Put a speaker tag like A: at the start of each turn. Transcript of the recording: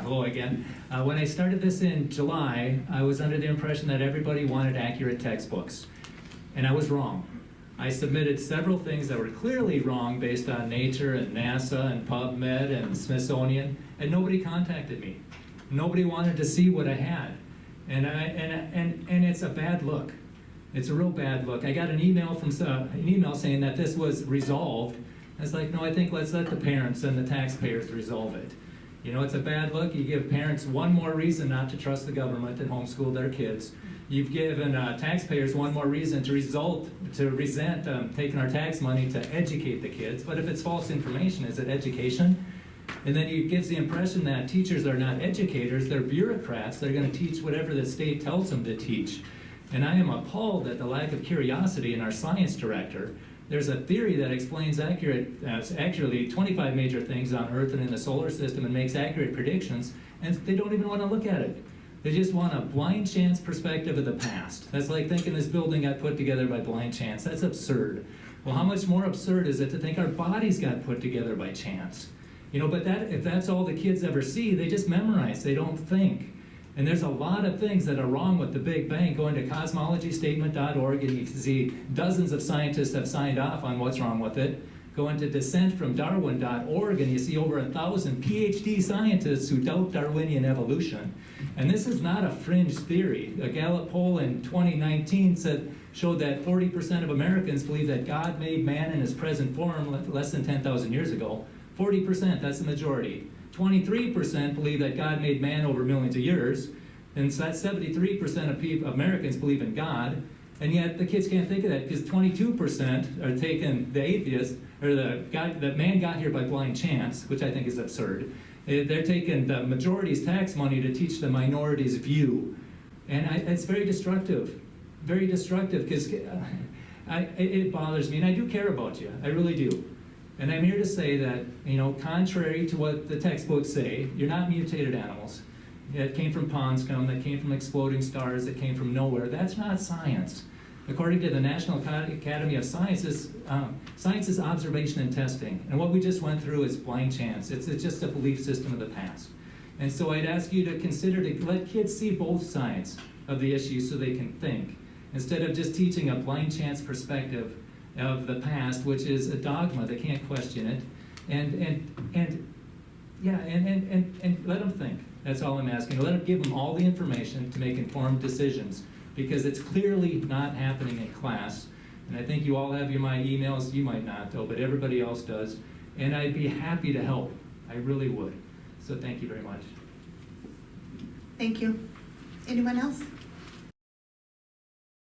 A: hello again. When I started this in July, I was under the impression that everybody wanted accurate textbooks, and I was wrong. I submitted several things that were clearly wrong based on Nature and NASA and PubMed and Smithsonian, and nobody contacted me. Nobody wanted to see what I had, and it's a bad look. It's a real bad look. I got an email saying that this was resolved. I was like, no, I think let's let the parents and the taxpayers resolve it. You know, it's a bad look. You give parents one more reason not to trust the government and homeschool their kids. You've given taxpayers one more reason to resent taking our tax money to educate the kids. But if it's false information, is it education? And then it gives the impression that teachers are not educators, they're bureaucrats. They're going to teach whatever the state tells them to teach. And I am appalled at the lack of curiosity in our science director. There's a theory that explains accurately 25 major things on Earth and in the solar system and makes accurate predictions, and they don't even want to look at it. They just want a blind chance perspective of the past. That's like thinking this building got put together by blind chance. That's absurd. Well, how much more absurd is it to think our bodies got put together by chance? You know, but if that's all the kids ever see, they just memorize, they don't think. And there's a lot of things that are wrong with the Big Bang. Go into cosmologystatement.org and you can see dozens of scientists have signed off on what's wrong with it. Go into dissentfromdarwin.org and you see over 1,000 PhD scientists who doubt Darwinian evolution. And this is not a fringe theory. A Gallup poll in 2019 showed that 40% of Americans believe that God made man in his present form less than 10,000 years ago. 40%, that's the majority. 23% believe that God made man over millions of years, and so that's 73% of Americans believe in God, and yet the kids can't think of that because 22% are taking the atheist, or that man got here by blind chance, which I think is absurd. They're taking the majority's tax money to teach the minority's view, and it's very destructive because it bothers me, and I do care about you, I really do. And I'm here to say that, you know, contrary to what the textbooks say, you're not mutated animals. That came from pond scum, that came from exploding stars, that came from nowhere. That's not science. According to the National Academy of Sciences, science is observation and testing. And what we just went through is blind chance. It's just a belief system of the past. And so I'd ask you to consider to let kids see both sides of the issue so they can think, instead of just teaching a blind chance perspective of the past, which is a dogma. They can't question it, and let them think. That's all I'm asking. Give them all the information to make informed decisions, because it's clearly not happening in class. And I think you all have my emails. You might not though, but everybody else does. And I'd be happy to help. I really would. So thank you very much.
B: Thank you. Anyone else?